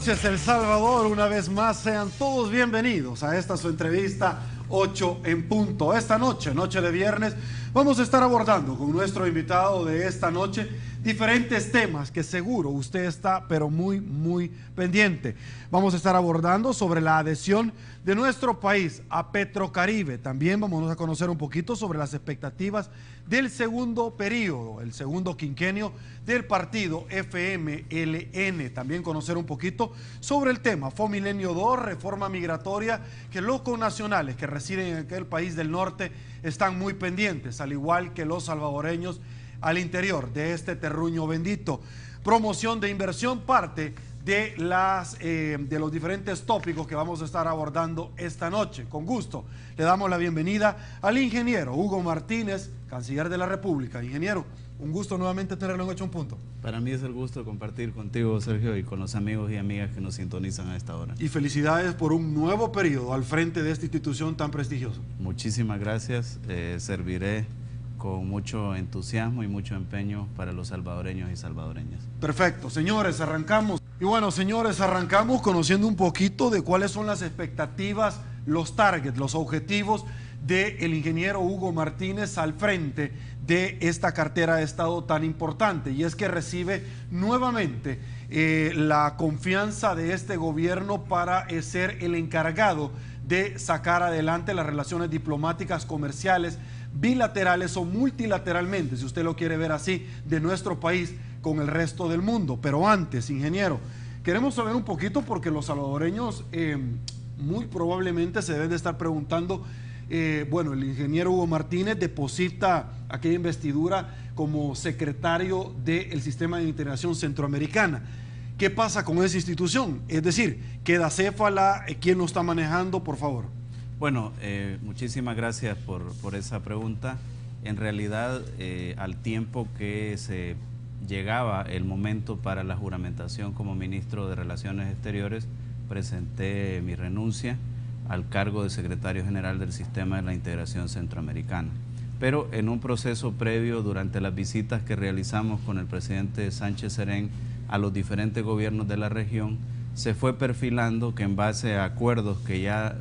noches, El Salvador. Una vez más, sean todos bienvenidos a esta su entrevista 8 en punto. Esta noche, noche de viernes, vamos a estar abordando con nuestro invitado de esta noche diferentes temas que seguro usted está pero muy pendiente. Vamos a estar abordando sobre la adhesión de nuestro país a Petrocaribe. También vamos a conocer un poquito sobre las expectativas del segundo periodo, el segundo quinquenio del partido FMLN. También conocer un poquito sobre el tema Fomilenio 2, reforma migratoria, que los connacionales que residen en aquel país del norte están muy pendientes, al igual que los salvadoreños al interior de este terruño bendito. Promoción de inversión, parte de los diferentes tópicos que vamos a estar abordando esta noche. Con gusto le damos la bienvenida al ingeniero Hugo Martínez, canciller de la República. Ingeniero, un gusto nuevamente tenerlo en 8 en punto. Para mí es el gusto compartir contigo, Sergio, y con los amigos y amigas que nos sintonizan a esta hora. Y felicidades por un nuevo periodo al frente de esta institución tan prestigiosa. Muchísimas gracias. Serviré con mucho entusiasmo y mucho empeño para los salvadoreños y salvadoreñas. Perfecto, señores, arrancamos. Y bueno, señores, arrancamos conociendo un poquito de cuáles son las expectativas, los targets, los objetivos del ingeniero Hugo Martínez al frente de esta cartera de Estado tan importante. Y es que recibe nuevamente la confianza de este gobierno para ser el encargado de sacar adelante las relaciones diplomáticas, comerciales, bilaterales o multilateralmente, si usted lo quiere ver así, de nuestro país con el resto del mundo. Pero antes, ingeniero, queremos saber un poquito, porque los salvadoreños muy probablemente se deben de estar preguntando, bueno, el ingeniero Hugo Martínez deposita aquella investidura como secretario del Sistema de Integración Centroamericana. ¿Qué pasa con esa institución? Es decir, ¿queda céfala? ¿Quién lo está manejando? Por favor. Bueno, muchísimas gracias por esa pregunta. En realidad, al tiempo que se llegaba el momento para la juramentación como ministro de Relaciones Exteriores, presenté mi renuncia al cargo de secretario general del Sistema de la Integración Centroamericana. Pero en un proceso previo, durante las visitas que realizamos con el presidente Sánchez Serén a los diferentes gobiernos de la región, se fue perfilando que en base a acuerdos que ya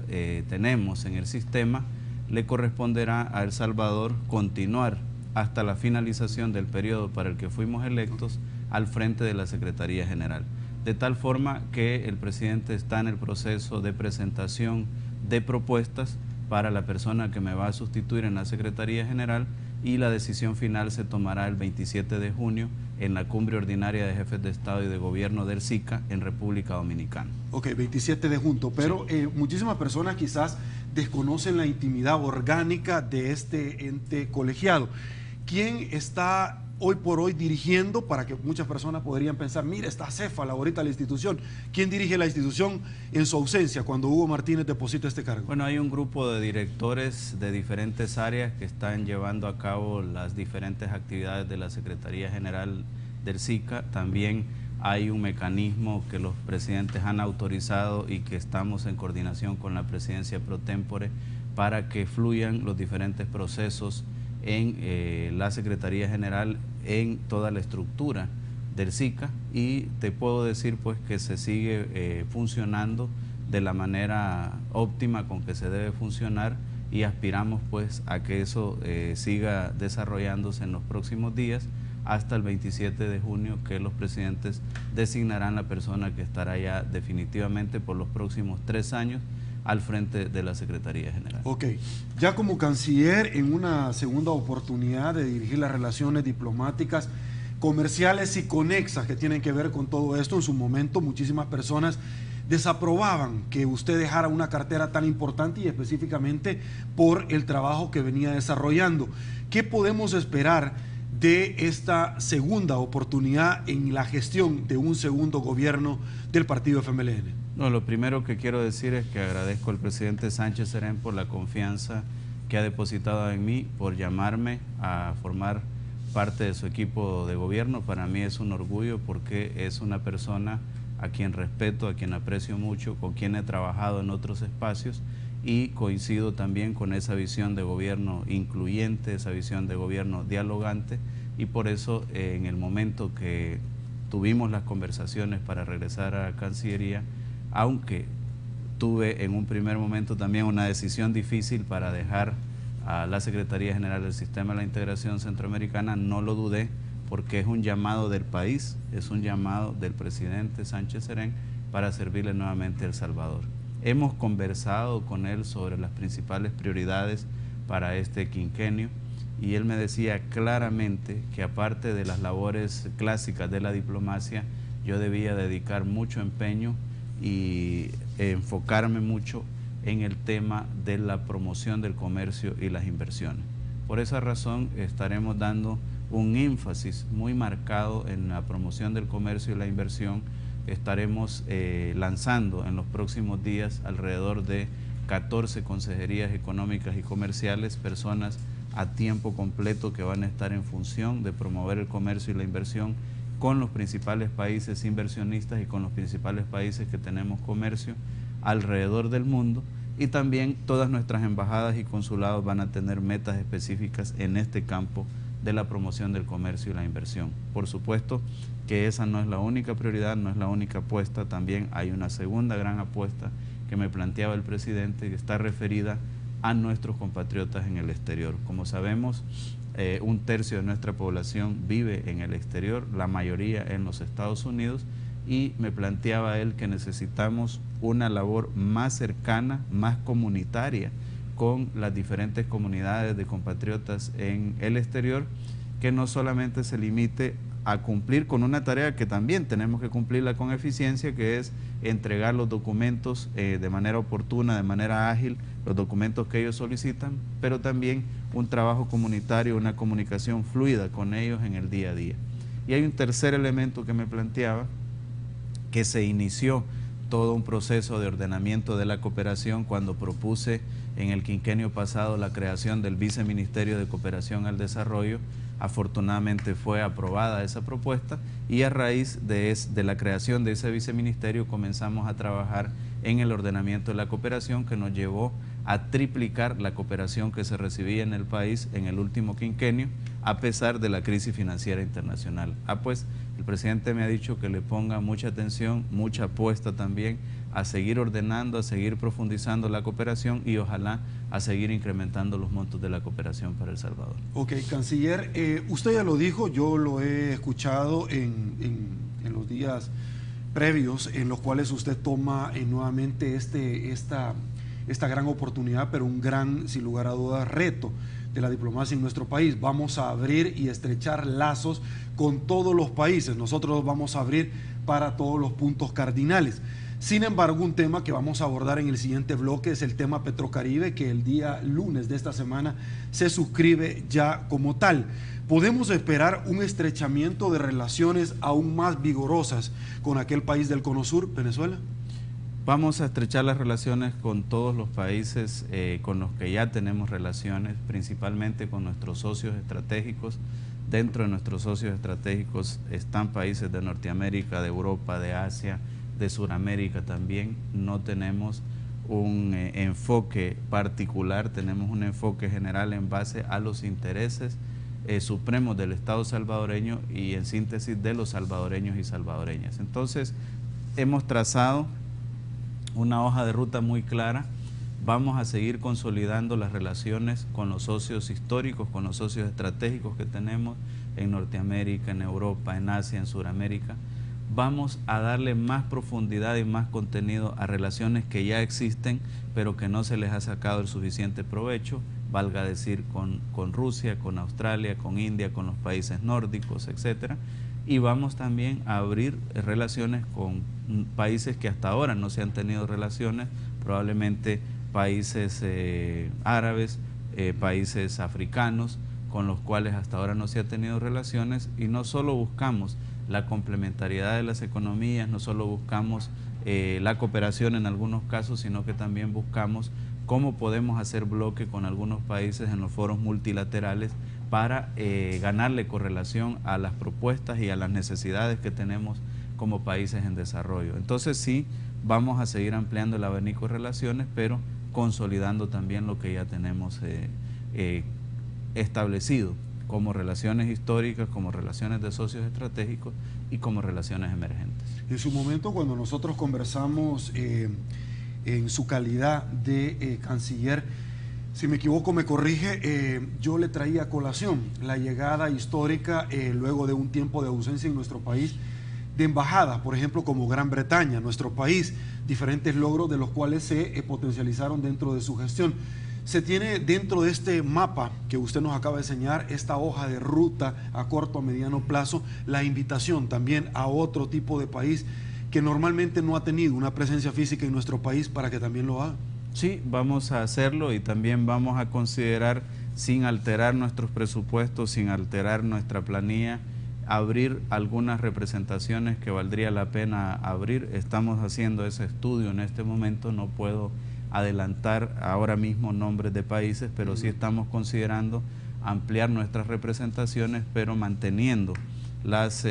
tenemos en el sistema, le corresponderá a El Salvador continuar hasta la finalización del periodo para el que fuimos electos al frente de la Secretaría General. De tal forma que el presidente está en el proceso de presentación de propuestas para la persona que me va a sustituir en la Secretaría General, y la decisión final se tomará el 27 de junio en la cumbre ordinaria de jefes de Estado y de Gobierno del SICA en República Dominicana. Ok, 27 de junio, pero sí, muchísimas personas quizás desconocen la intimidad orgánica de este ente colegiado. ¿Quién está hoy por hoy dirigiendo, para que muchas personas podrían pensar, mira, está céfala ahorita la institución? ¿Quién dirige la institución en su ausencia cuando Hugo Martínez deposita este cargo? Bueno, hay un grupo de directores de diferentes áreas que están llevando a cabo las diferentes actividades de la Secretaría General del SICA. También hay un mecanismo que los presidentes han autorizado y que estamos en coordinación con la presidencia pro tempore para que fluyan los diferentes procesos en la Secretaría General, en toda la estructura del SICA, y te puedo decir pues que se sigue funcionando de la manera óptima con que se debe funcionar, y aspiramos pues a que eso siga desarrollándose en los próximos días hasta el 27 de junio, que los presidentes designarán la persona que estará ya definitivamente por los próximos 3 años al frente de la Secretaría General. Ok, ya como canciller, en una segunda oportunidad de dirigir las relaciones diplomáticas, comerciales y conexas que tienen que ver con todo esto, en su momento muchísimas personas desaprobaban que usted dejara una cartera tan importante, y específicamente por el trabajo que venía desarrollando. ¿Qué podemos esperar de esta segunda oportunidad en la gestión de un segundo gobierno del partido FMLN? No, lo primero que quiero decir es que agradezco al presidente Sánchez Serén por la confianza que ha depositado en mí, por llamarme a formar parte de su equipo de gobierno. Para mí es un orgullo, porque es una persona a quien respeto, a quien aprecio mucho, con quien he trabajado en otros espacios, y coincido también con esa visión de gobierno incluyente, esa visión de gobierno dialogante, y por eso en el momento que tuvimos las conversaciones para regresar a Cancillería, aunque tuve en un primer momento también una decisión difícil para dejar a la Secretaría General del Sistema de la Integración Centroamericana, no lo dudé, porque es un llamado del país, es un llamado del presidente Sánchez Serén para servirle nuevamente a El Salvador. Hemos conversado con él sobre las principales prioridades para este quinquenio y él me decía claramente que aparte de las labores clásicas de la diplomacia, yo debía dedicar mucho empeño y enfocarme mucho en el tema de la promoción del comercio y las inversiones. Por esa razón estaremos dando un énfasis muy marcado en la promoción del comercio y la inversión. Estaremos lanzando en los próximos días alrededor de 14 consejerías económicas y comerciales, personas a tiempo completo que van a estar en función de promover el comercio y la inversión con los principales países inversionistas y con los principales países que tenemos comercio alrededor del mundo, y también todas nuestras embajadas y consulados van a tener metas específicas en este campo de la promoción del comercio y la inversión. Por supuesto que esa no es la única prioridad, no es la única apuesta, también hay una segunda gran apuesta que me planteaba el presidente, que está referida a nuestros compatriotas en el exterior. Como sabemos, un tercio de nuestra población vive en el exterior, la mayoría en los Estados Unidos, y me planteaba él que necesitamos una labor más cercana, más comunitaria con las diferentes comunidades de compatriotas en el exterior, que no solamente se limite a cumplir con una tarea que también tenemos que cumplirla con eficiencia, que es entregar los documentos de manera oportuna, de manera ágil, los documentos que ellos solicitan, pero también un trabajo comunitario, una comunicación fluida con ellos en el día a día. Y hay un tercer elemento que me planteaba, que se inició todo un proceso de ordenamiento de la cooperación cuando propuse en el quinquenio pasado la creación del Viceministerio de Cooperación al Desarrollo. Afortunadamente fue aprobada esa propuesta y a raíz de la creación de ese viceministerio comenzamos a trabajar en el ordenamiento de la cooperación, que nos llevó a triplicar la cooperación que se recibía en el país en el último quinquenio, a pesar de la crisis financiera internacional. Pues el presidente me ha dicho que le ponga mucha atención, mucha apuesta también a seguir ordenando, a seguir profundizando la cooperación y ojalá a seguir incrementando los montos de la cooperación para El Salvador. Ok, canciller, usted ya lo dijo, yo lo he escuchado en los días previos en los cuales usted toma nuevamente esta gran oportunidad, pero un gran, sin lugar a dudas, reto de la diplomacia en nuestro país. Vamos a abrir y estrechar lazos con todos los países. Nosotros vamos a abrir para todos los puntos cardinales. Sin embargo, un tema que vamos a abordar en el siguiente bloque es el tema Petrocaribe, que el día lunes de esta semana se suscribe ya como tal. ¿Podemos esperar un estrechamiento de relaciones aún más vigorosas con aquel país del Cono Sur, Venezuela? Vamos a estrechar las relaciones con todos los países con los que ya tenemos relaciones, principalmente con nuestros socios estratégicos. Dentro de nuestros socios estratégicos están países de Norteamérica, de Europa, de Asia, de Sudamérica también. No tenemos un enfoque particular, tenemos un enfoque general en base a los intereses supremos del Estado salvadoreño y en síntesis de los salvadoreños y salvadoreñas. Entonces, hemos trazado una hoja de ruta muy clara. Vamos a seguir consolidando las relaciones con los socios históricos, con los socios estratégicos que tenemos en Norteamérica, en Europa, en Asia, en Sudamérica. Vamos a darle más profundidad y más contenido a relaciones que ya existen, pero que no se les ha sacado el suficiente provecho, valga decir con Rusia, con Australia, con India, con los países nórdicos, etcétera. Y vamos también a abrir relaciones con países que hasta ahora no se han tenido relaciones, probablemente países árabes, países africanos, con los cuales hasta ahora no se ha tenido relaciones, y no solo buscamos la complementariedad de las economías, no solo buscamos la cooperación en algunos casos, sino que también buscamos cómo podemos hacer bloque con algunos países en los foros multilaterales para ganarle correlación a las propuestas y a las necesidades que tenemos como países en desarrollo. Entonces sí, vamos a seguir ampliando el abanico de relaciones, pero consolidando también lo que ya tenemos establecido como relaciones históricas, como relaciones de socios estratégicos y como relaciones emergentes. En su momento, cuando nosotros conversamos en su calidad de canciller, si me equivoco me corrige, yo le traía a colación la llegada histórica, luego de un tiempo de ausencia en nuestro país, de embajadas, por ejemplo, como Gran Bretaña, nuestro país, diferentes logros de los cuales se potencializaron dentro de su gestión. Se tiene dentro de este mapa que usted nos acaba de enseñar, esta hoja de ruta a corto, a mediano plazo, la invitación también a otro tipo de país que normalmente no ha tenido una presencia física en nuestro país para que también lo haga. Sí, vamos a hacerlo y también vamos a considerar, sin alterar nuestros presupuestos, sin alterar nuestra planilla, abrir algunas representaciones que valdría la pena abrir. Estamos haciendo ese estudio en este momento, no puedo adelantar ahora mismo nombres de países, pero sí estamos considerando ampliar nuestras representaciones, pero manteniendo las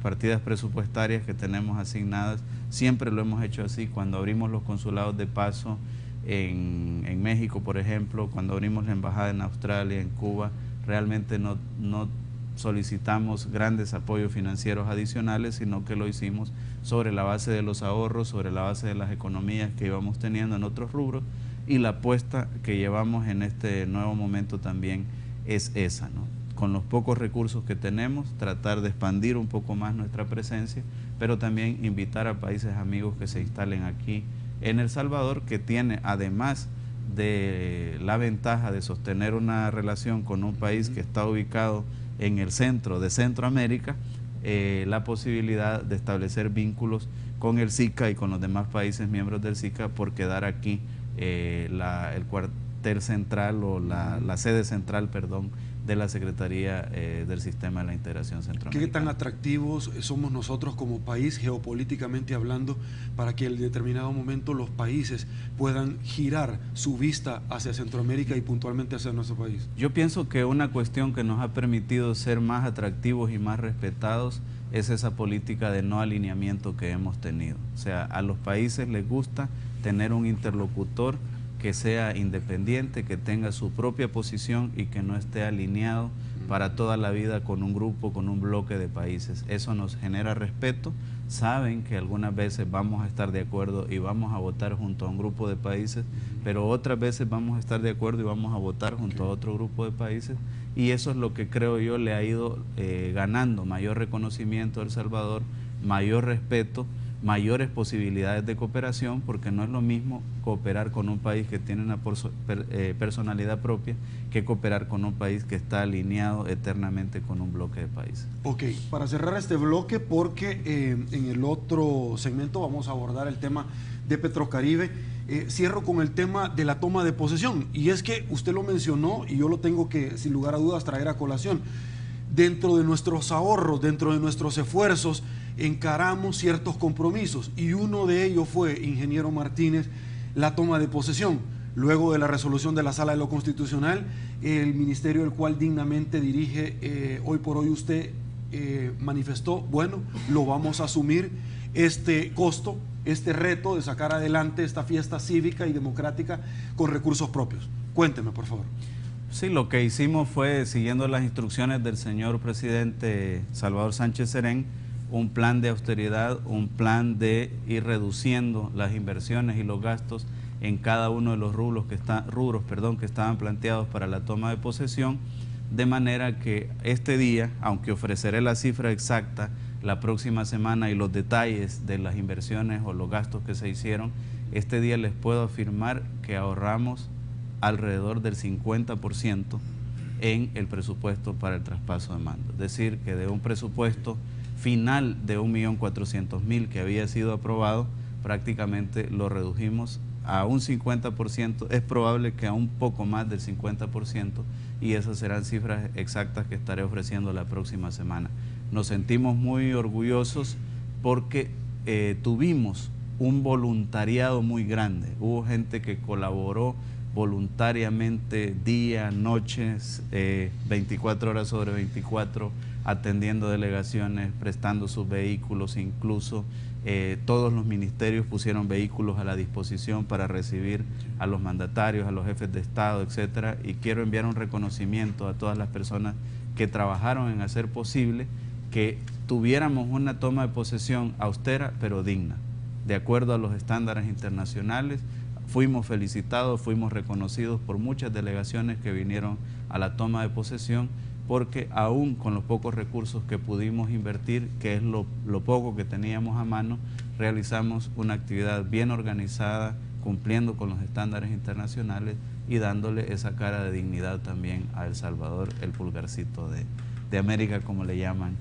partidas presupuestarias que tenemos asignadas. Siempre lo hemos hecho así, cuando abrimos los consulados de paso en México, por ejemplo, cuando abrimos la embajada en Australia, en Cuba, realmente no solicitamos grandes apoyos financieros adicionales, sino que lo hicimos sobre la base de los ahorros, sobre la base de las economías que íbamos teniendo en otros rubros, y la apuesta que llevamos en este nuevo momento también es esa, ¿no? Con los pocos recursos que tenemos, tratar de expandir un poco más nuestra presencia, pero también invitar a países amigos que se instalen aquí en El Salvador, que tiene, además de la ventaja de sostener una relación con un país que está ubicado en el centro de Centroamérica, la posibilidad de establecer vínculos con el SICA y con los demás países miembros del SICA por quedar aquí el cuartel central o la sede central, perdón, de la Secretaría del Sistema de la Integración Centroamericana. ¿Qué tan atractivos somos nosotros como país, geopolíticamente hablando, para que en determinado momento los países puedan girar su vista hacia Centroamérica y puntualmente hacia nuestro país? Yo pienso que una cuestión que nos ha permitido ser más atractivos y más respetados es esa política de no alineamiento que hemos tenido. O sea, a los países les gusta tener un interlocutor que sea independiente, que tenga su propia posición y que no esté alineado para toda la vida con un grupo, con un bloque de países. Eso nos genera respeto. Saben que algunas veces vamos a estar de acuerdo y vamos a votar junto a un grupo de países, pero otras veces vamos a estar de acuerdo y vamos a votar junto a otro grupo de países, y eso es lo que creo yo le ha ido ganando mayor reconocimiento a El Salvador, mayor respeto, mayores posibilidades de cooperación, porque no es lo mismo cooperar con un país que tiene una personalidad propia que cooperar con un país que está alineado eternamente con un bloque de países. Ok, para cerrar este bloque, porque en el otro segmento vamos a abordar el tema de Petrocaribe, cierro con el tema de la toma de posesión, y es que usted lo mencionó y yo lo tengo que sin lugar a dudas traer a colación. Dentro de nuestros ahorros, dentro de nuestros esfuerzos, encaramos ciertos compromisos, y uno de ellos fue, ingeniero Martínez, la toma de posesión. Luego de la resolución de la Sala de lo Constitucional, el ministerio del cual dignamente dirige hoy por hoy usted, manifestó, bueno, lo vamos a asumir, este costo, este reto de sacar adelante esta fiesta cívica y democrática con recursos propios. Cuénteme, por favor. Sí, lo que hicimos fue, siguiendo las instrucciones del señor presidente Salvador Sánchez Serén, un plan de austeridad, un plan de ir reduciendo las inversiones y los gastos en cada uno de los rubros que estaban planteados para la toma de posesión, de manera que este día, aunque ofreceré la cifra exacta la próxima semana y los detalles de las inversiones o los gastos que se hicieron, este día les puedo afirmar que ahorramos alrededor del 50% en el presupuesto para el traspaso de mando. Es decir, que de un presupuesto final de 1.400.000 que había sido aprobado, prácticamente lo redujimos a un 50%, es probable que a un poco más del 50%, y esas serán cifras exactas que estaré ofreciendo la próxima semana. Nos sentimos muy orgullosos porque tuvimos un voluntariado muy grande, hubo gente que colaboró voluntariamente día, noches, 24 horas sobre 24, atendiendo delegaciones, prestando sus vehículos, incluso Todos los ministerios pusieron vehículos a la disposición para recibir a los mandatarios, a los jefes de Estado, etcétera. Y quiero enviar un reconocimiento a todas las personas que trabajaron en hacer posible que tuviéramos una toma de posesión austera pero digna, de acuerdo a los estándares internacionales. Fuimos felicitados, fuimos reconocidos por muchas delegaciones que vinieron a la toma de posesión, porque aún con los pocos recursos que pudimos invertir, que es lo poco que teníamos a mano, realizamos una actividad bien organizada, cumpliendo con los estándares internacionales y dándole esa cara de dignidad también a El Salvador, el pulgarcito de América, como le llaman.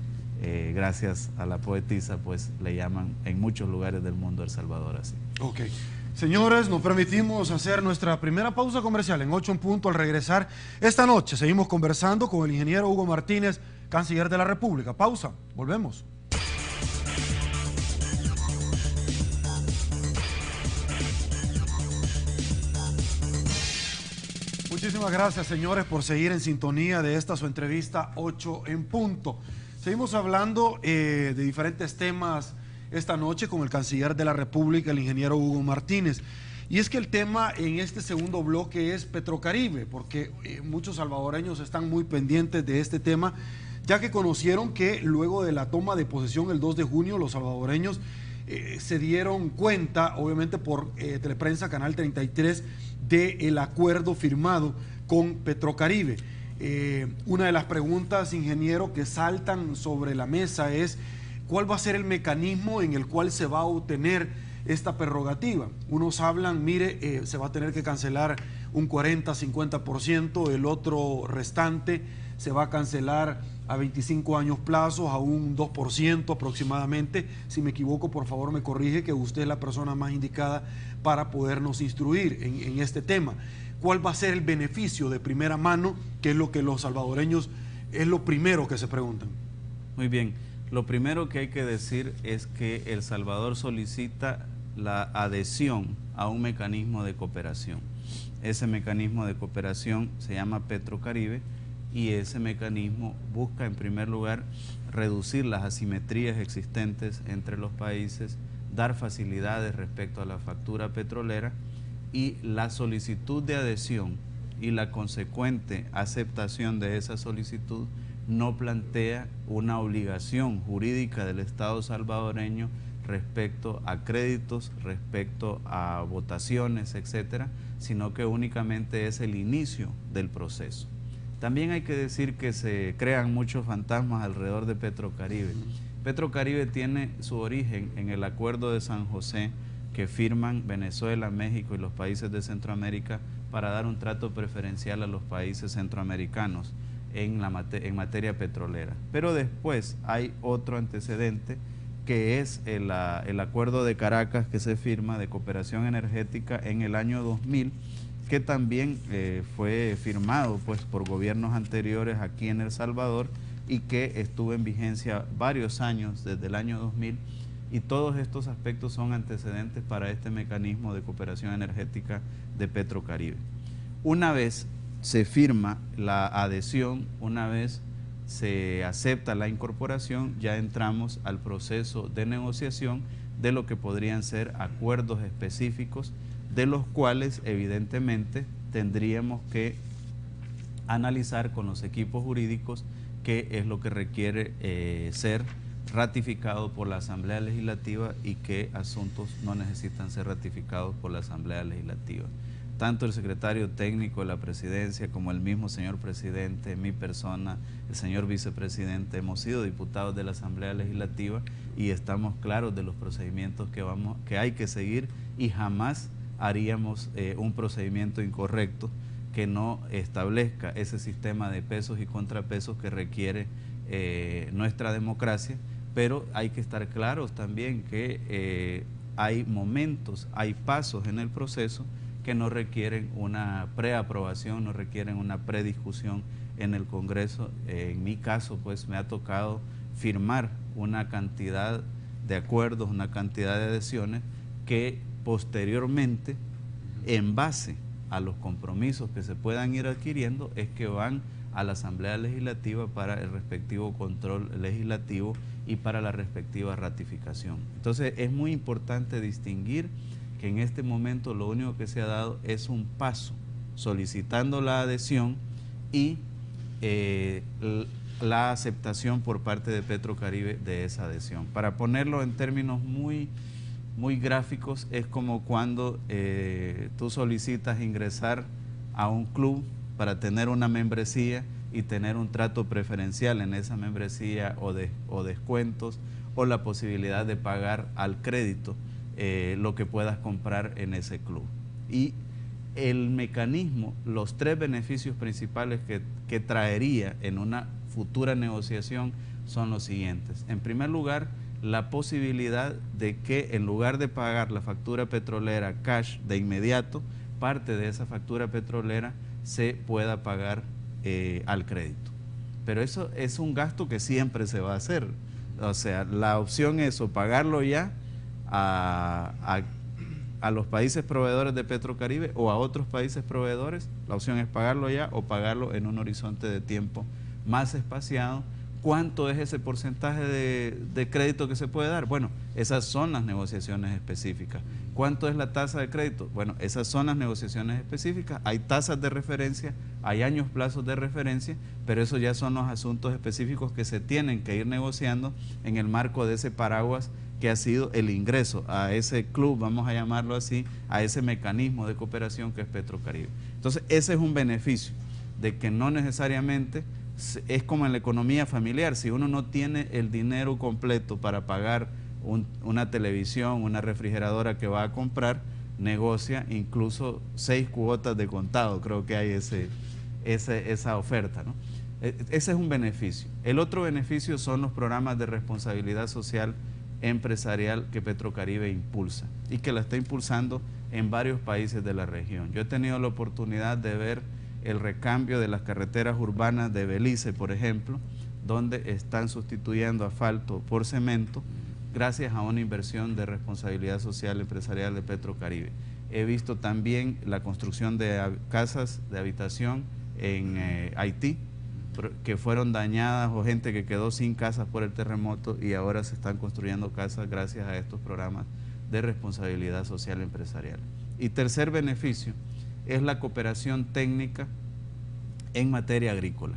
Gracias a la poetisa, pues le llaman en muchos lugares del mundo El Salvador así. Ok. Señores, nos permitimos hacer nuestra primera pausa comercial en 8 en punto. Al regresar esta noche seguimos conversando con el ingeniero Hugo Martínez, canciller de la República. Pausa, volvemos. Muchísimas gracias, señores, por seguir en sintonía de esta su entrevista 8 en punto. Seguimos hablando de diferentes temas esta noche con el canciller de la República, el ingeniero Hugo Martínez. Y es que el tema en este segundo bloque es Petrocaribe, porque muchos salvadoreños están muy pendientes de este tema, ya que conocieron que luego de la toma de posesión el 2 de junio, los salvadoreños se dieron cuenta, obviamente por Teleprensa Canal 33, del acuerdo firmado con Petrocaribe. Una de las preguntas, ingeniero, que saltan sobre la mesa es: ¿cuál va a ser el mecanismo en el cual se va a obtener esta prerrogativa? Unos hablan, mire, se va a tener que cancelar un 40-50%, el otro restante se va a cancelar a 25 años plazos, a un 2% aproximadamente. Si me equivoco, por favor me corrige, que usted es la persona más indicada para podernos instruir en este tema. ¿Cuál va a ser el beneficio de primera mano, que es lo que los salvadoreños, es lo primero que se preguntan? Muy bien. Lo primero que hay que decir es que El Salvador solicita la adhesión a un mecanismo de cooperación. Ese mecanismo de cooperación se llama Petrocaribe, y ese mecanismo busca, en primer lugar, reducir las asimetrías existentes entre los países, dar facilidades respecto a la factura petrolera, y la solicitud de adhesión y la consecuente aceptación de esa solicitud no plantea una obligación jurídica del Estado salvadoreño respecto a créditos, respecto a votaciones, etcétera, sino que únicamente es el inicio del proceso. También hay que decir que se crean muchos fantasmas alrededor de Petrocaribe. Petrocaribe tiene su origen en el Acuerdo de San José que firman Venezuela, México y los países de Centroamérica para dar un trato preferencial a los países centroamericanos en materia petrolera. Pero después hay otro antecedente, que es el Acuerdo de Caracas, que se firma de cooperación energética en el año 2000, que también fue firmado pues por gobiernos anteriores aquí en El Salvador y que estuvo en vigencia varios años, desde el año 2000, y todos estos aspectos son antecedentes para este mecanismo de cooperación energética de Petrocaribe. Una vez se firma la adhesión, una vez se acepta la incorporación, ya entramos al proceso de negociación de lo que podrían ser acuerdos específicos, de los cuales evidentemente tendríamos que analizar con los equipos jurídicos qué es lo que requiere ser ratificado por la Asamblea Legislativa y qué asuntos no necesitan ser ratificados por la Asamblea Legislativa. Tanto el secretario técnico de la presidencia como el mismo señor presidente, mi persona, el señor vicepresidente, hemos sido diputados de la Asamblea Legislativa y estamos claros de los procedimientos que hay que seguir, y jamás haríamos un procedimiento incorrecto que no establezca ese sistema de pesos y contrapesos que requiere nuestra democracia. Pero hay que estar claros también que hay momentos, hay pasos en el proceso que no requieren una preaprobación, no requieren una prediscusión en el Congreso. En mi caso, pues me ha tocado firmar una cantidad de acuerdos, una cantidad de adhesiones que posteriormente, en base a los compromisos que se puedan ir adquiriendo, es que van a la Asamblea Legislativa para el respectivo control legislativo y para la respectiva ratificación. Entonces es muy importante distinguir que en este momento lo único que se ha dado es un paso solicitando la adhesión y la aceptación por parte de Petrocaribe de esa adhesión. Para ponerlo en términos muy gráficos, es como cuando tú solicitas ingresar a un club para tener una membresía y tener un trato preferencial en esa membresía o descuentos o la posibilidad de pagar al crédito lo que puedas comprar en ese club. Y el mecanismo, los tres beneficios principales que traería en una futura negociación son los siguientes. En primer lugar, la posibilidad de que en lugar de pagar la factura petrolera cash de inmediato, parte de esa factura petrolera se pueda pagar al crédito. Pero eso es un gasto que siempre se va a hacer. O sea, la opción es o pagarlo ya a los países proveedores de Petrocaribe o a otros países proveedores. La opción es pagarlo ya o pagarlo en un horizonte de tiempo más espaciado. ¿Cuánto es ese porcentaje de crédito que se puede dar? Bueno, esas son las negociaciones específicas. ¿Cuánto es la tasa de crédito? Bueno, esas son las negociaciones específicas. Hay tasas de referencia, hay años plazos de referencia, pero eso ya son los asuntos específicos que se tienen que ir negociando en el marco de ese paraguas que ha sido el ingreso a ese club, vamos a llamarlo así, a ese mecanismo de cooperación que es Petrocaribe. Entonces, ese es un beneficio de que no necesariamente es como en la economía familiar. Si uno no tiene el dinero completo para pagar una televisión, una refrigeradora que va a comprar, negocia incluso 6 cuotas de contado. Creo que hay esa oferta, ¿no? Ese es un beneficio. El otro beneficio son los programas de responsabilidad social empresarial que Petrocaribe impulsa y que la está impulsando en varios países de la región. Yo he tenido la oportunidad de ver el recambio de las carreteras urbanas de Belice, por ejemplo, donde están sustituyendo asfalto por cemento gracias a una inversión de responsabilidad social empresarial de Petrocaribe. He visto también la construcción de casas de habitación en Haití, que fueron dañadas o gente que quedó sin casas por el terremoto y ahora se están construyendo casas gracias a estos programas de responsabilidad social empresarial. Y tercer beneficio es la cooperación técnica en materia agrícola.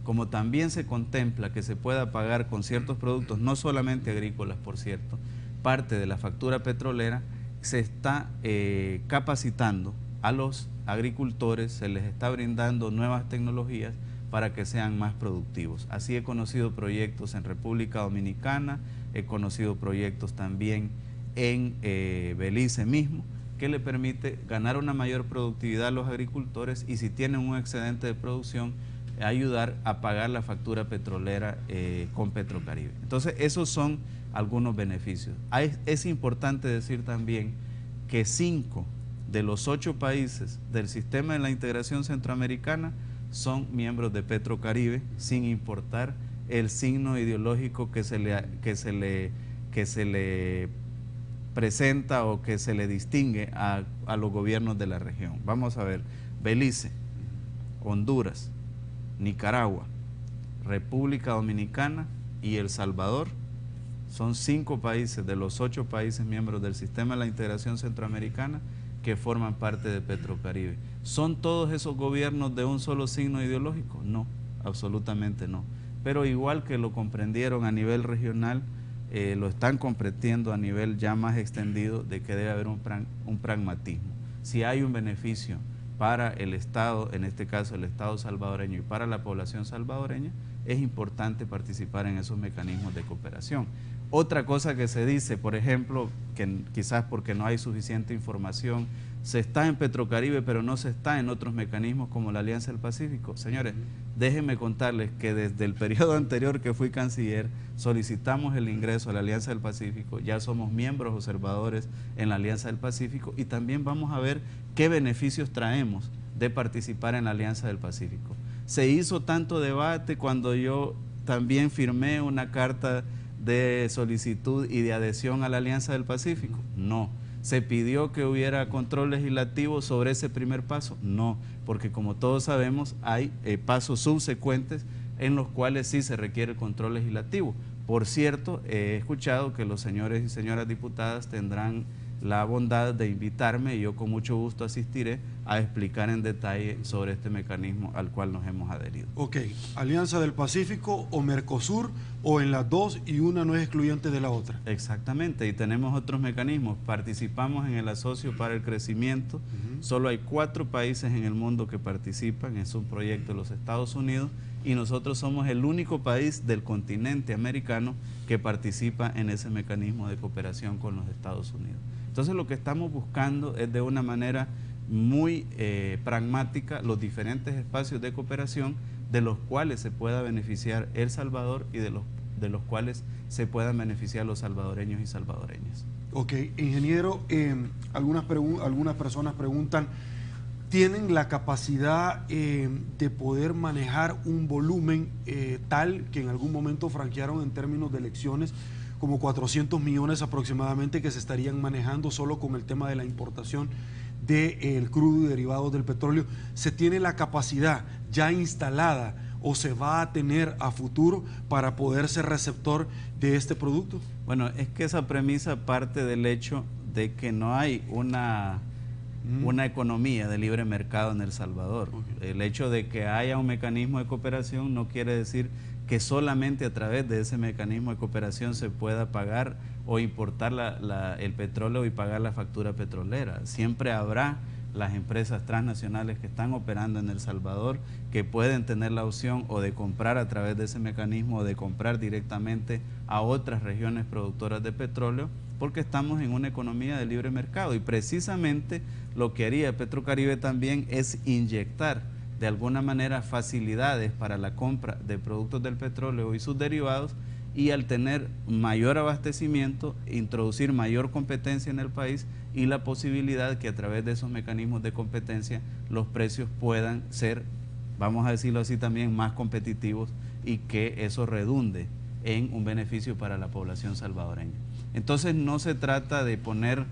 Como también se contempla que se pueda pagar con ciertos productos, no solamente agrícolas, por cierto, parte de la factura petrolera, se está capacitando a los agricultores, se les está brindando nuevas tecnologías para que sean más productivos. Así he conocido proyectos en República Dominicana, he conocido proyectos también en Belice mismo, que le permite ganar una mayor productividad a los agricultores y si tienen un excedente de producción, ayudar a pagar la factura petrolera con Petrocaribe. Entonces, esos son algunos beneficios. Es importante decir también que 5 de los 8 países del sistema de la integración centroamericana son miembros de Petrocaribe, sin importar el signo ideológico que se le presenta o que se le distingue a los gobiernos de la región. Vamos a ver, Belice, Honduras, Nicaragua, República Dominicana y El Salvador son 5 países de los 8 países miembros del sistema de la integración centroamericana que forman parte de Petrocaribe. ¿Son todos esos gobiernos de un solo signo ideológico? No, absolutamente no. Pero igual que lo comprendieron a nivel regional, lo están comprendiendo a nivel ya más extendido de que debe haber un pragmatismo. Si hay un beneficio para el Estado, en este caso el Estado salvadoreño y para la población salvadoreña, es importante participar en esos mecanismos de cooperación. Otra cosa que se dice, por ejemplo, que quizás porque no hay suficiente información, se está en Petrocaribe pero no se está en otros mecanismos como la Alianza del Pacífico. Señores, déjenme contarles que desde el periodo anterior que fui canciller solicitamos el ingreso a la Alianza del Pacífico, ya somos miembros observadores en la Alianza del Pacífico y también vamos a ver qué beneficios traemos de participar en la Alianza del Pacífico. Se hizo tanto debate cuando yo también firmé una carta de solicitud y de adhesión a la Alianza del Pacífico. No, ¿Se pidió que hubiera control legislativo sobre ese primer paso? No, porque como todos sabemos hay pasos subsecuentes en los cuales sí se requiere el control legislativo. Por cierto, he escuchado que los señores y señoras diputadas tendrán la bondad de invitarme y yo con mucho gusto asistiré a explicar en detalle sobre este mecanismo al cual nos hemos adherido. Ok, Alianza del Pacífico o Mercosur, o en las dos y una no es excluyente de la otra. Exactamente, y tenemos otros mecanismos. Participamos en el Asocio para el Crecimiento. Solo hay 4 países en el mundo que participan, es un proyecto de los Estados Unidos, y nosotros somos el único país del continente americano que participa en ese mecanismo de cooperación con los Estados Unidos. Entonces lo que estamos buscando es de una manera muy pragmática los diferentes espacios de cooperación de los cuales se pueda beneficiar El Salvador y de los cuales se puedan beneficiar los salvadoreños y salvadoreñas. Ok, ingeniero, algunas personas preguntan, ¿tienen la capacidad de poder manejar un volumen tal que en algún momento franquearon en términos de elecciones como 400 millones aproximadamente que se estarían manejando solo con el tema de la importación del crudo y derivados del petróleo? ¿Se tiene la capacidad ya instalada o se va a tener a futuro para poder ser receptor de este producto? Bueno, es que esa premisa parte del hecho de que no hay una economía de libre mercado en El Salvador. El hecho de que haya un mecanismo de cooperación no quiere decir que solamente a través de ese mecanismo de cooperación se pueda pagar o importar el petróleo y pagar la factura petrolera. Siempre habrá las empresas transnacionales que están operando en El Salvador que pueden tener la opción o de comprar a través de ese mecanismo o de comprar directamente a otras regiones productoras de petróleo, porque estamos en una economía de libre mercado y precisamente lo que haría Petrocaribe también es inyectar de alguna manera facilidades para la compra de productos del petróleo y sus derivados, y al tener mayor abastecimiento, introducir mayor competencia en el país y la posibilidad que a través de esos mecanismos de competencia los precios puedan ser, vamos a decirlo así también, más competitivos y que eso redunde en un beneficio para la población salvadoreña. Entonces no se trata de poner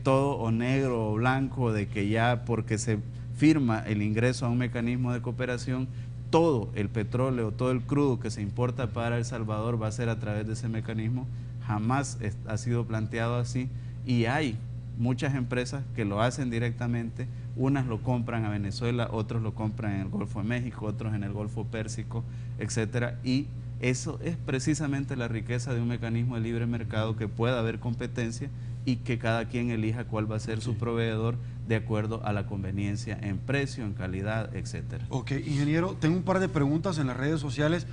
todo o negro o blanco, de que ya porque se firma el ingreso a un mecanismo de cooperación, todo el petróleo, todo el crudo que se importa para El Salvador va a ser a través de ese mecanismo. Jamás ha sido planteado así, y hay muchas empresas que lo hacen directamente. Unas lo compran a Venezuela, otros lo compran en el Golfo de México, otros en el Golfo Pérsico, etcétera, y eso es precisamente la riqueza de un mecanismo de libre mercado, que pueda haber competencia y que cada quien elija cuál va a ser su proveedor de acuerdo a la conveniencia en precio, en calidad, etcétera. Ok, ingeniero, tengo un par de preguntas en las redes sociales.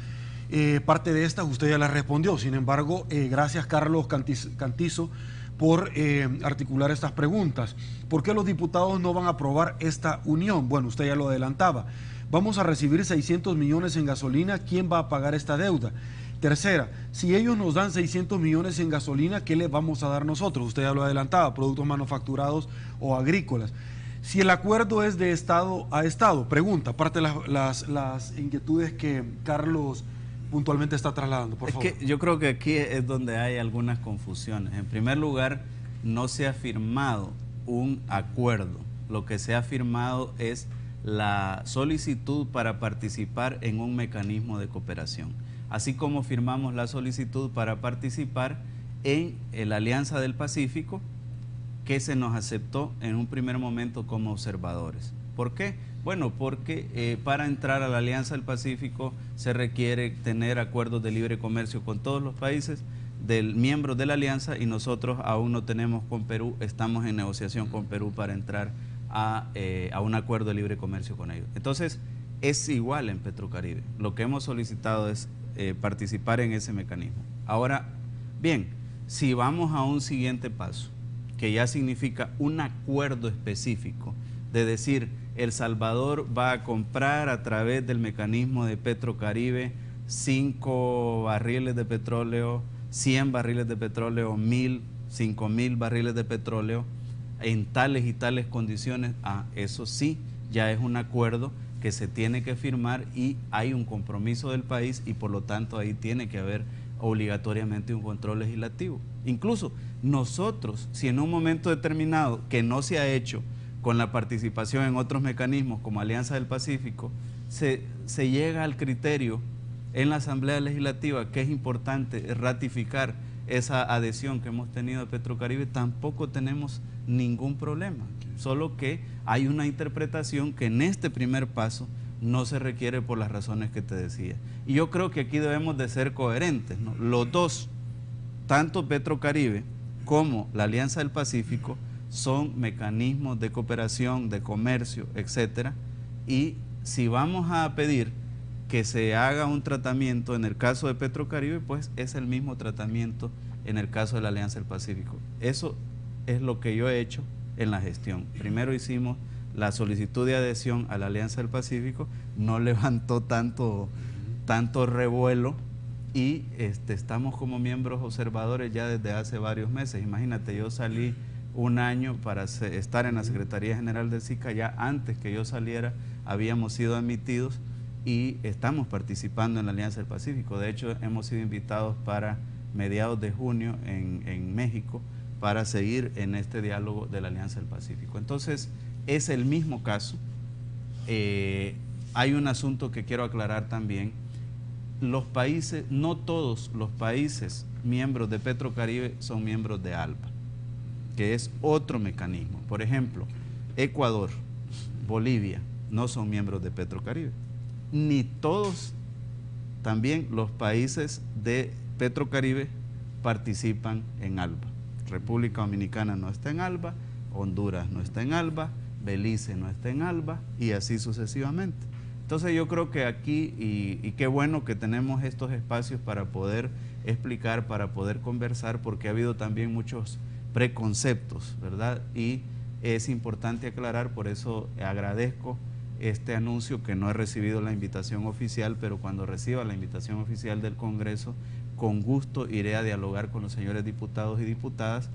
Parte de estas usted ya las respondió, sin embargo, gracias Carlos Cantizo por articular estas preguntas. ¿Por qué los diputados no van a aprobar esta unión? Bueno, usted ya lo adelantaba. Vamos a recibir 600 millones en gasolina, ¿quién va a pagar esta deuda? Tercera, si ellos nos dan 600 millones en gasolina, ¿qué les vamos a dar nosotros? Usted ya lo adelantaba, productos manufacturados o agrícolas. Si el acuerdo es de Estado a Estado, pregunta, parte de las inquietudes que Carlos puntualmente está trasladando, por favor. Que yo creo que aquí es donde hay algunas confusiones. En primer lugar, no se ha firmado un acuerdo. Lo que se ha firmado es la solicitud para participar en un mecanismo de cooperación, así como firmamos la solicitud para participar en la Alianza del Pacífico, que se nos aceptó en un primer momento como observadores. ¿Por qué? Bueno, porque para entrar a la Alianza del Pacífico se requiere tener acuerdos de libre comercio con todos los países miembros de la Alianza, y nosotros aún no tenemos con Perú, estamos en negociación con Perú para entrar a un acuerdo de libre comercio con ellos. Entonces, es igual en Petrocaribe. Lo que hemos solicitado es participar en ese mecanismo. Ahora, bien, si vamos a un siguiente paso, que ya significa un acuerdo específico, de decir, El Salvador va a comprar a través del mecanismo de Petrocaribe 5 barriles de petróleo, 100 barriles de petróleo, 1000, 5000 barriles de petróleo, en tales y tales condiciones, eso sí, ya es un acuerdo que se tiene que firmar y hay un compromiso del país, y por lo tanto ahí tiene que haber obligatoriamente un control legislativo. Incluso Nosotros, si en un momento determinado, que no se ha hecho con la participación en otros mecanismos como Alianza del Pacífico, se llega al criterio en la Asamblea Legislativa que es importante ratificar esa adhesión que hemos tenido de Petrocaribe, tampoco tenemos ningún problema, solo que hay una interpretación que en este primer paso no se requiere por las razones que te decía. Y yo creo que aquí debemos de ser coherentes, ¿no? Los dos, tanto Petrocaribe como la Alianza del Pacífico, son mecanismos de cooperación, de comercio, etcétera, y si vamos a pedir que se haga un tratamiento en el caso de Petrocaribe, pues es el mismo tratamiento en el caso de la Alianza del Pacífico. Eso es lo que yo he hecho en la gestión. Primero hicimos la solicitud de adhesión a la Alianza del Pacífico, no levantó tanto revuelo y estamos como miembros observadores ya desde hace varios meses. Imagínate, yo salí un año para estar en la Secretaría General del SICA, ya antes que yo saliera habíamos sido admitidos y estamos participando en la Alianza del Pacífico. De hecho, hemos sido invitados para mediados de junio en México para seguir en este diálogo de la Alianza del Pacífico. Entonces, es el mismo caso. Hay un asunto que quiero aclarar también. Los países, no todos los países miembros de Petrocaribe son miembros de ALPA, que es otro mecanismo. Por ejemplo, Ecuador, Bolivia, no son miembros de Petrocaribe. Ni todos también los países de Petrocaribe participan en ALBA. República Dominicana no está en ALBA, Honduras no está en ALBA, Belice no está en ALBA y así sucesivamente. Entonces yo creo que aquí, y qué bueno que tenemos estos espacios para poder explicar, para poder conversar, porque ha habido también muchos preconceptos, ¿verdad? Y es importante aclarar, por eso agradezco este anuncio, que no he recibido la invitación oficial, pero cuando reciba la invitación oficial del Congreso, con gusto iré a dialogar con los señores diputados y diputadas,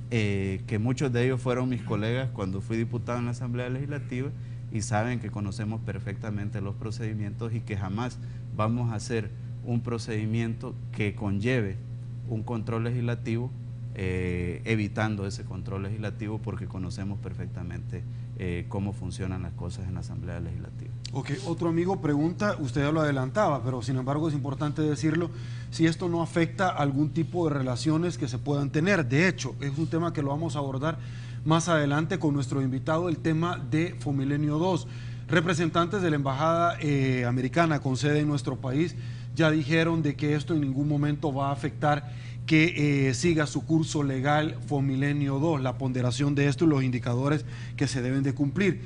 que muchos de ellos fueron mis colegas cuando fui diputado en la Asamblea Legislativa y saben que conocemos perfectamente los procedimientos y que jamás vamos a hacer un procedimiento que conlleve un control legislativo, evitando ese control legislativo, porque conocemos perfectamente cómo funcionan las cosas en la Asamblea Legislativa. Ok, otro amigo pregunta, usted ya lo adelantaba, pero sin embargo es importante decirlo, si esto no afecta a algún tipo de relaciones que se puedan tener. De hecho, es un tema que lo vamos a abordar más adelante con nuestro invitado, el tema de Fomilenio 2. Representantes de la Embajada americana con sede en nuestro país ya dijeron de que esto en ningún momento va a afectar que siga su curso legal Fomilenio 2, la ponderación de esto y los indicadores que se deben de cumplir.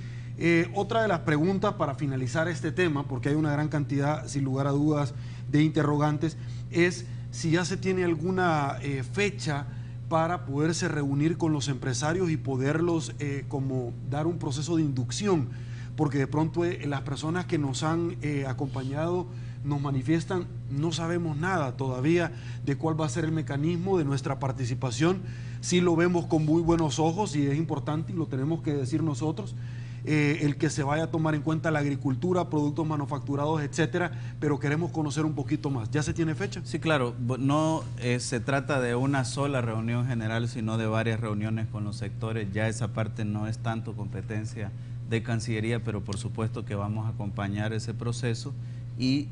Otra de las preguntas para finalizar este tema, porque hay una gran cantidad, sin lugar a dudas, de interrogantes, es si ya se tiene alguna fecha para poderse reunir con los empresarios y poderlos como dar un proceso de inducción, porque de pronto las personas que nos han acompañado nos manifiestan, no sabemos nada todavía de cuál va a ser el mecanismo de nuestra participación. Sí lo vemos con muy buenos ojos y es importante y lo tenemos que decir nosotros, el que se vaya a tomar en cuenta la agricultura, productos manufacturados, etcétera, pero queremos conocer un poquito más. ¿Ya se tiene fecha? Sí, claro, no se trata de una sola reunión general, sino de varias reuniones con los sectores. Ya esa parte no es tanto competencia de Cancillería, pero por supuesto que vamos a acompañar ese proceso y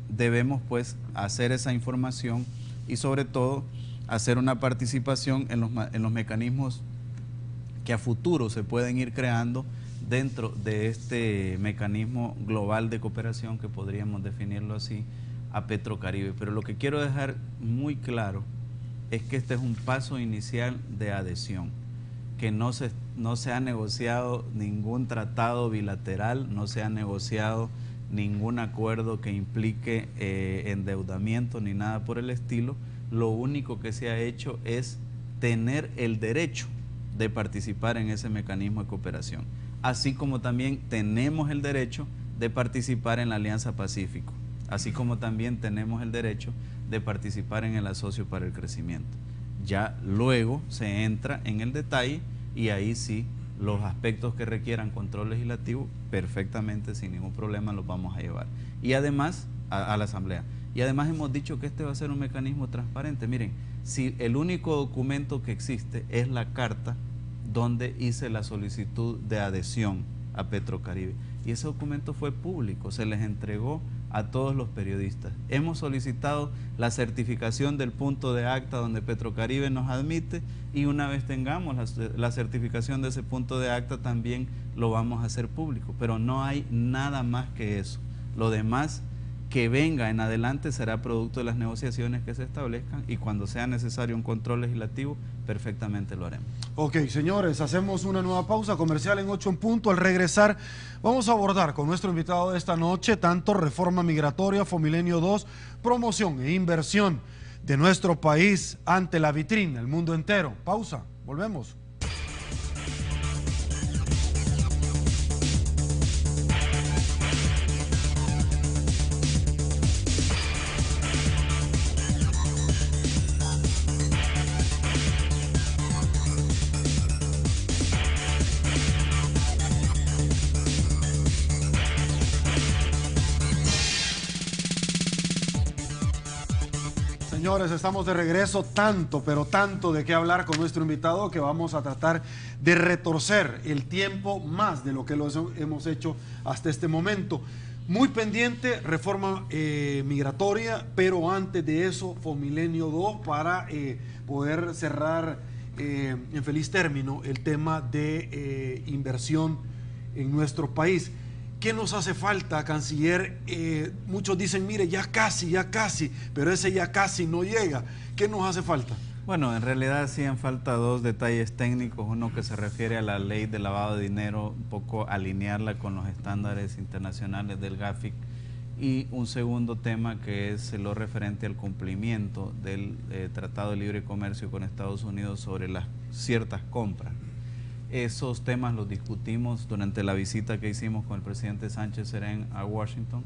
debemos pues hacer esa información y sobre todo hacer una participación en los mecanismos que a futuro se pueden ir creando dentro de este mecanismo global de cooperación, que podríamos definirlo así, a Petrocaribe. Pero lo que quiero dejar muy claro es que este es un paso inicial de adhesión, que no se ha negociado ningún tratado bilateral, no se ha negociado ningún acuerdo que implique endeudamiento ni nada por el estilo. Lo único que se ha hecho es tener el derecho de participar en ese mecanismo de cooperación, así como también tenemos el derecho de participar en la Alianza Pacífico, así como también tenemos el derecho de participar en el Asocio para el Crecimiento. Ya luego se entra en el detalle y ahí sí los aspectos que requieran control legislativo, perfectamente, sin ningún problema, los vamos a llevar. Y además, a la Asamblea. Y además hemos dicho que este va a ser un mecanismo transparente. Miren, Si el único documento que existe es la carta donde hice la solicitud de adhesión a Petrocaribe, y ese documento fue público, se les entregó a todos los periodistas. Hemos solicitado la certificación del punto de acta donde Petrocaribe nos admite, y una vez tengamos la certificación de ese punto de acta también lo vamos a hacer público, pero no hay nada más que eso. Lo demás que venga en adelante será producto de las negociaciones que se establezcan, y cuando sea necesario un control legislativo, perfectamente lo haremos. Ok, señores, hacemos una nueva pausa comercial en 8 en punto. Al regresar vamos a abordar con nuestro invitado de esta noche tanto reforma migratoria, Fomilenio 2, promoción e inversión de nuestro país ante la vitrina, el mundo entero. Pausa, volvemos. Señores, estamos de regreso, pero tanto de qué hablar con nuestro invitado que vamos a tratar de retorcer el tiempo más de lo que lo hemos hecho hasta este momento. Muy pendiente, reforma migratoria, pero antes de eso, Fomilenio 2 para poder cerrar en feliz término el tema de inversión en nuestro país. ¿Qué nos hace falta, canciller? Muchos dicen, mire, ya casi, pero ese ya casi no llega. ¿Qué nos hace falta? Bueno, en realidad hacían falta dos detalles técnicos. Uno que se refiere a la ley de lavado de dinero, un poco alinearla con los estándares internacionales del GAFIC. Y un segundo tema que es lo referente al cumplimiento del Tratado de Libre Comercio con Estados Unidos sobre las ciertas compras. Esos temas los discutimos durante la visita que hicimos con el presidente Sánchez Serén a Washington,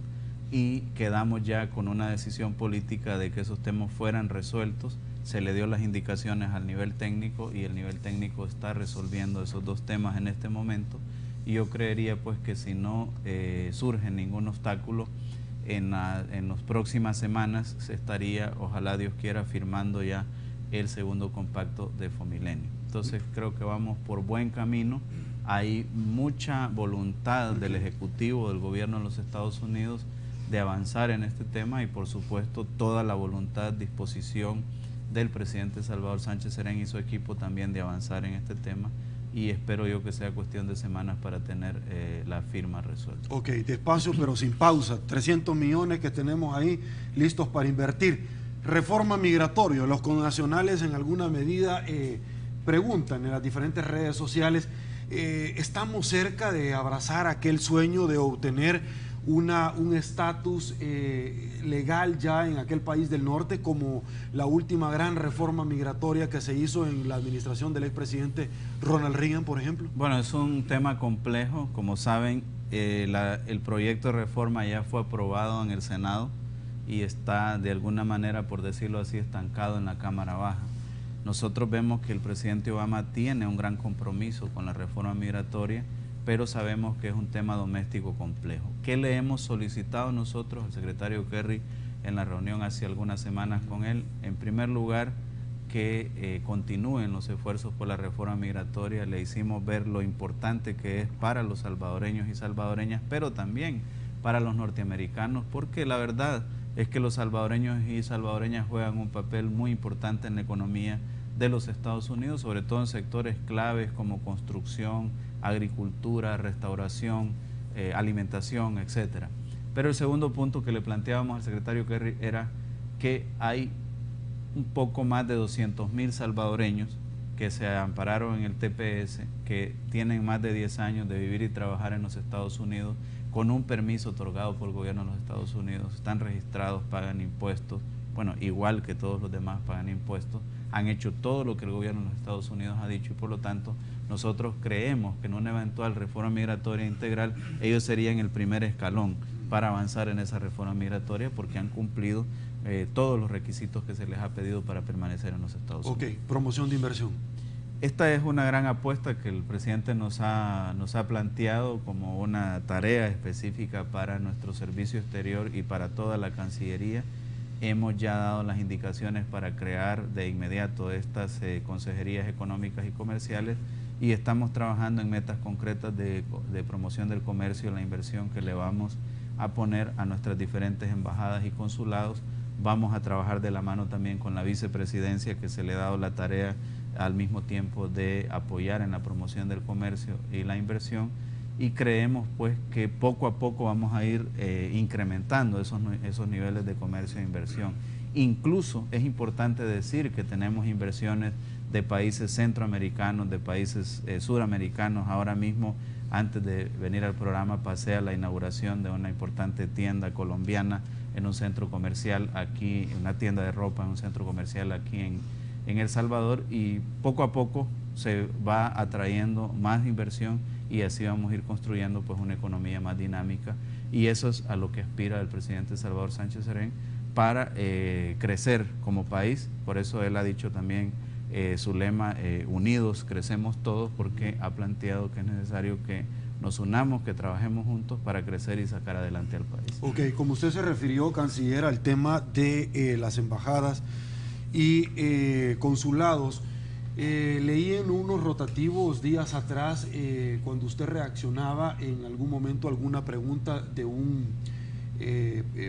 y quedamos ya con una decisión política de que esos temas fueran resueltos. Se le dio las indicaciones al nivel técnico, y el nivel técnico está resolviendo esos dos temas en este momento, y yo creería pues que si no surge ningún obstáculo, en las próximas semanas se estaría, ojalá Dios quiera, firmando ya el segundo compacto de Fomilenio. Entonces creo que vamos por buen camino. Hay mucha voluntad del Ejecutivo, del gobierno de los Estados Unidos de avanzar en este tema, y por supuesto toda la voluntad, disposición del presidente Salvador Sánchez Serén y su equipo también de avanzar en este tema, y espero yo que sea cuestión de semanas para tener la firma resuelta. Ok, despacio pero sin pausa. 300 millones que tenemos ahí listos para invertir. Reforma migratoria, los connacionales en alguna medida preguntan en las diferentes redes sociales, ¿estamos cerca de abrazar aquel sueño de obtener un estatus legal ya en aquel país del norte, como la última gran reforma migratoria que se hizo en la administración del expresidente Ronald Reagan, por ejemplo? Bueno, es un tema complejo. Como saben, el proyecto de reforma ya fue aprobado en el Senado y está de alguna manera, por decirlo así, estancado en la Cámara Baja. Nosotros vemos que el presidente Obama tiene un gran compromiso con la reforma migratoria, pero sabemos que es un tema doméstico complejo. ¿Qué le hemos solicitado nosotros al secretario Kerry en la reunión hace algunas semanas con él? En primer lugar, que continúen los esfuerzos por la reforma migratoria. Le hicimos ver lo importante que es para los salvadoreños y salvadoreñas, pero también para los norteamericanos, porque la verdad es que los salvadoreños y salvadoreñas juegan un papel muy importante en la economía de los Estados Unidos, sobre todo en sectores claves como construcción, agricultura, restauración, alimentación, etcétera. Pero el segundo punto que le planteábamos al secretario Kerry era que hay un poco más de 200.000 salvadoreños que se ampararon en el TPS, que tienen más de 10 años de vivir y trabajar en los Estados Unidos con un permiso otorgado por el gobierno de los Estados Unidos, están registrados, pagan impuestos, bueno, igual que todos los demás pagan impuestos, han hecho todo lo que el gobierno de los Estados Unidos ha dicho, y por lo tanto nosotros creemos que en una eventual reforma migratoria integral ellos serían el primer escalón para avanzar en esa reforma migratoria, porque han cumplido todos los requisitos que se les ha pedido para permanecer en los Estados Unidos. Ok, promoción de inversión. Esta es una gran apuesta que el presidente nos ha planteado como una tarea específica para nuestro servicio exterior y para toda la Cancillería. hemos ya dado las indicaciones para crear de inmediato estas consejerías económicas y comerciales, y estamos trabajando en metas concretas de promoción del comercio y la inversión que le vamos a poner a nuestras diferentes embajadas y consulados. Vamos a trabajar de la mano también con la vicepresidencia, que se le ha dado la tarea al mismo tiempo de apoyar en la promoción del comercio y la inversión, y creemos pues que poco a poco vamos a ir incrementando esos niveles de comercio e inversión. Incluso es importante decir que tenemos inversiones de países centroamericanos, de países suramericanos. Ahora mismo, antes de venir al programa, pasé a la inauguración de una importante tienda colombiana en un centro comercial aquí, una tienda de ropa en un centro comercial aquí en El Salvador, y poco a poco se va atrayendo más inversión, y así vamos a ir construyendo pues una economía más dinámica, y eso es a lo que aspira el presidente Salvador Sánchez Serén para crecer como país. Por eso él ha dicho también su lema, unidos crecemos todos, porque ha planteado que es necesario que nos unamos, que trabajemos juntos para crecer y sacar adelante al país. Ok, como usted se refirió, canciller, al tema de las embajadas y consulados, leí en unos rotativos días atrás, cuando usted reaccionaba en algún momento a alguna pregunta de un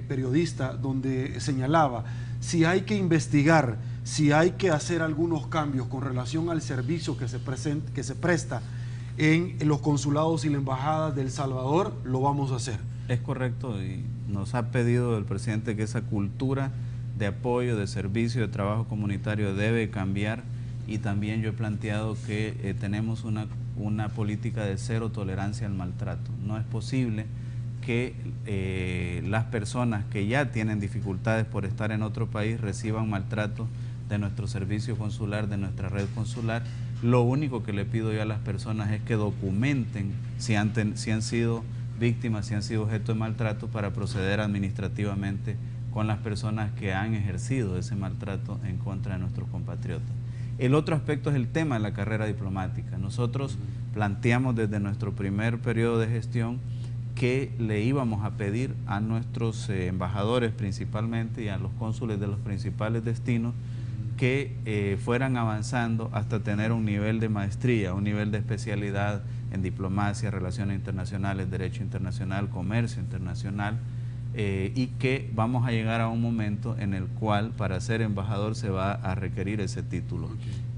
periodista, donde señalaba si hay que investigar, si hay que hacer algunos cambios con relación al servicio que se presta en los consulados y la embajada de El Salvador, lo vamos a hacer. Es correcto, y nos ha pedido el presidente que esa cultura de apoyo, de servicio, de trabajo comunitario debe cambiar, y también yo he planteado que tenemos una política de cero tolerancia al maltrato. No es posible que las personas que ya tienen dificultades por estar en otro país reciban maltrato de nuestro servicio consular, de nuestra red consular. Lo único que le pido yo a las personas es que documenten si han sido víctimas, si han sido objeto de maltrato, para proceder administrativamente con las personas que han ejercido ese maltrato en contra de nuestros compatriotas. El otro aspecto es el tema de la carrera diplomática. Nosotros planteamos desde nuestro primer periodo de gestión que le íbamos a pedir a nuestros embajadores principalmente y a los cónsules de los principales destinos que fueran avanzando hasta tener un nivel de maestría, un nivel de especialidad en diplomacia, relaciones internacionales, derecho internacional, comercio internacional, y que vamos a llegar a un momento en el cual para ser embajador se va a requerir ese título.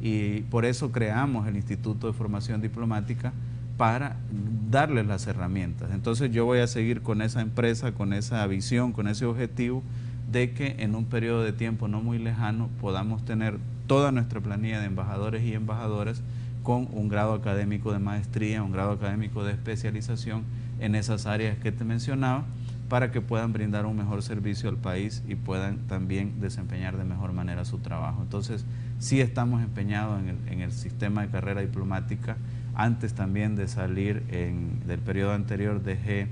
Y por eso creamos el Instituto de Formación Diplomática, para darles las herramientas. Entonces yo voy a seguir con esa empresa, con esa visión, con ese objetivo de que en un periodo de tiempo no muy lejano podamos tener toda nuestra planilla de embajadores y embajadoras con un grado académico de maestría, un grado académico de especialización en esas áreas que te mencionaba, para que puedan brindar un mejor servicio al país y puedan también desempeñar de mejor manera su trabajo. Entonces sí estamos empeñados en el sistema de carrera diplomática. Antes también de salir del periodo anterior dejé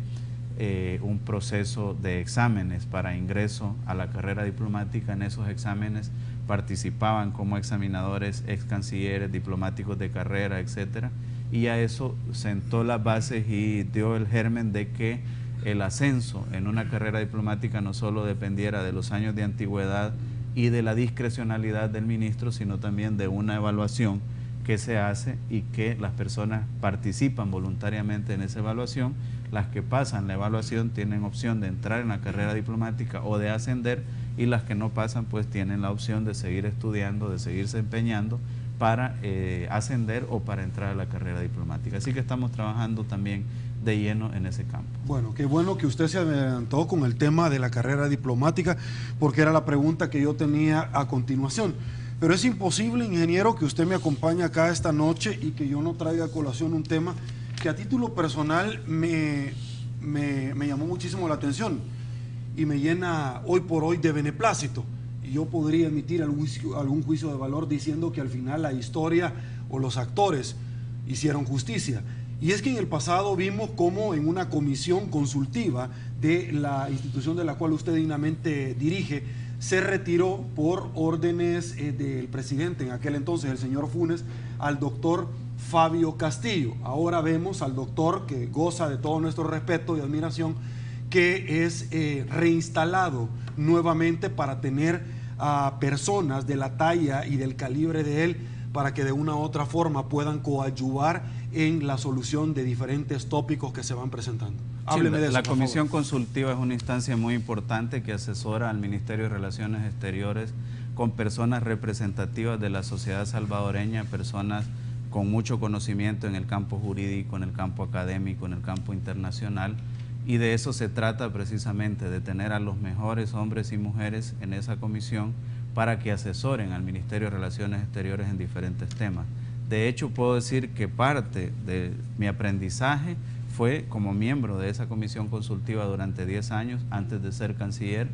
un proceso de exámenes para ingreso a la carrera diplomática. En esos exámenes participaban como examinadores ex cancilleres, diplomáticos de carrera, etcétera, y a eso sentó las bases y dio el germen de que el ascenso en una carrera diplomática no solo dependiera de los años de antigüedad y de la discrecionalidad del ministro, sino también de una evaluación que se hace y que las personas participan voluntariamente en esa evaluación. Las que pasan la evaluación tienen opción de entrar en la carrera diplomática o de ascender, y las que no pasan pues tienen la opción de seguir estudiando, de seguirse empeñando para ascender o para entrar a la carrera diplomática. Así que estamos trabajando también de lleno en ese campo. Bueno, qué bueno que usted se adelantó con el tema de la carrera diplomática, porque era la pregunta que yo tenía a continuación. Pero es imposible, ingeniero, que usted me acompañe acá esta noche y que yo no traiga a colación un tema que a título personal me llamó muchísimo la atención y me llena hoy por hoy de beneplácito. Y yo podría emitir algún juicio de valor diciendo que al final la historia o los actores hicieron justicia. Y es que en el pasado vimos cómo en una comisión consultiva de la institución de la cual usted dignamente dirige, se retiró por órdenes del presidente en aquel entonces, el señor Funes, al doctor Fabio Castillo. Ahora vemos al doctor, que goza de todo nuestro respeto y admiración, que es reinstalado nuevamente para tener a personas de la talla y del calibre de él, para que de una u otra forma puedan coadyuvar en la solución de diferentes tópicos que se van presentando. Hábleme de eso, la Comisión Consultiva es una instancia muy importante que asesora al Ministerio de Relaciones Exteriores con personas representativas de la sociedad salvadoreña, personas con mucho conocimiento en el campo jurídico, en el campo académico, en el campo internacional, y de eso se trata precisamente, de tener a los mejores hombres y mujeres en esa comisión para que asesoren al Ministerio de Relaciones Exteriores en diferentes temas. De hecho, puedo decir que parte de mi aprendizaje fue como miembro de esa comisión consultiva durante 10 años antes de ser canciller,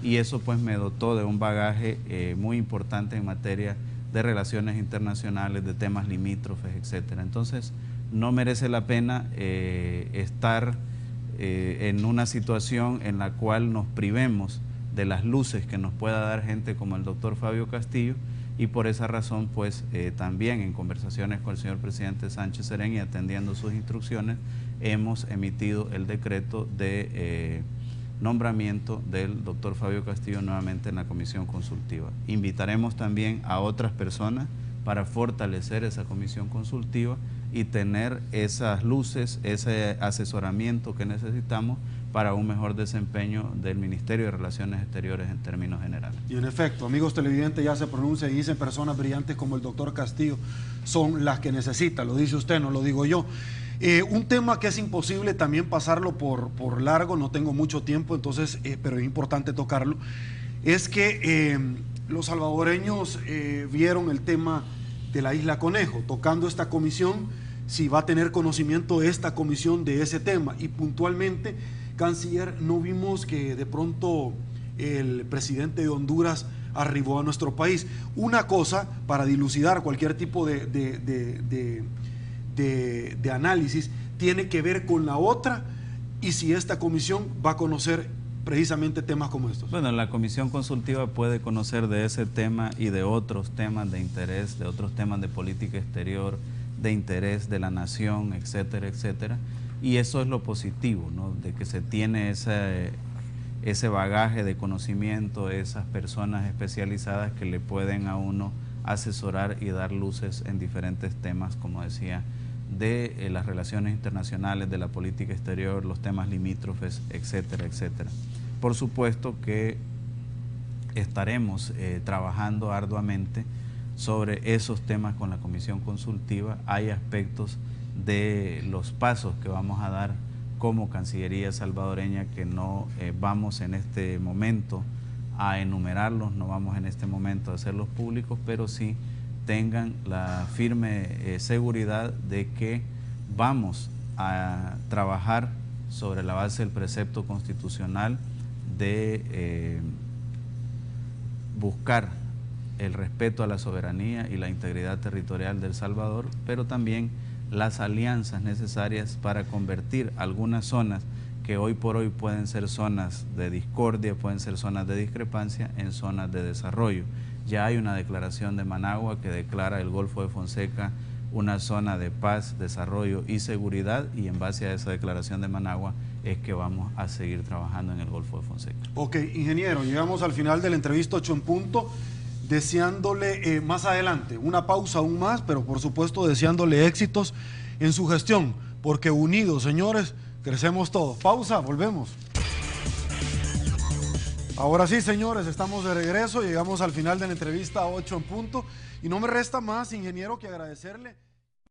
y eso pues me dotó de un bagaje muy importante en materia de relaciones internacionales, de temas limítrofes, etcétera. Entonces, no merece la pena estar en una situación en la cual nos privemos de las luces que nos pueda dar gente como el doctor Fabio Castillo, y por esa razón pues también en conversaciones con el señor presidente Sánchez Serén y atendiendo sus instrucciones hemos emitido el decreto de nombramiento del doctor Fabio Castillo nuevamente en la comisión consultiva. Invitaremos también a otras personas para fortalecer esa comisión consultiva y tener esas luces, ese asesoramiento que necesitamos para un mejor desempeño del Ministerio de Relaciones Exteriores en términos generales. Y en efecto, amigos televidentes, ya se pronuncia y dicen personas brillantes como el doctor Castillo son las que necesita, lo dice usted, no lo digo yo. Un tema que es imposible también pasarlo por largo, no tengo mucho tiempo, entonces, pero es importante tocarlo, es que los salvadoreños vieron el tema de la Isla Conejo, tocando esta comisión, si va a tener conocimiento esta comisión de ese tema, y puntualmente, canciller, no vimos que de pronto el presidente de Honduras arribó a nuestro país. Una cosa, para dilucidar cualquier tipo de análisis, tiene que ver con la otra, y si esta comisión va a conocer precisamente temas como estos. Bueno, la comisión consultiva puede conocer de ese tema y de otros temas de interés, de otros temas de política exterior, de interés de la nación, etcétera, etcétera. Y eso es lo positivo, ¿no? De que se tiene ese bagaje de conocimiento, esas personas especializadas que le pueden a uno asesorar y dar luces en diferentes temas, como decía, de las relaciones internacionales, de la política exterior, los temas limítrofes, etcétera, etcétera. Por supuesto que estaremos trabajando arduamente sobre esos temas con la comisión consultiva. Hay aspectos de los pasos que vamos a dar como Cancillería salvadoreña que no vamos en este momento a enumerarlos, no vamos en este momento a hacerlos públicos, pero sí tengan la firme seguridad de que vamos a trabajar sobre la base del precepto constitucional de buscar el respeto a la soberanía y la integridad territorial de El Salvador, pero también las alianzas necesarias para convertir algunas zonas que hoy por hoy pueden ser zonas de discordia, pueden ser zonas de discrepancia, en zonas de desarrollo. Ya hay una declaración de Managua que declara el Golfo de Fonseca una zona de paz, desarrollo y seguridad, y en base a esa declaración de Managua es que vamos a seguir trabajando en el Golfo de Fonseca. Ok, ingeniero, llegamos al final de la entrevista 8 en punto, deseándole más adelante una pausa aún más, pero por supuesto deseándole éxitos en su gestión, porque unidos, señores, crecemos todos. Pausa, volvemos. Ahora sí, señores, estamos de regreso, llegamos al final de la entrevista 8 en punto, y no me resta más, ingeniero, que agradecerle.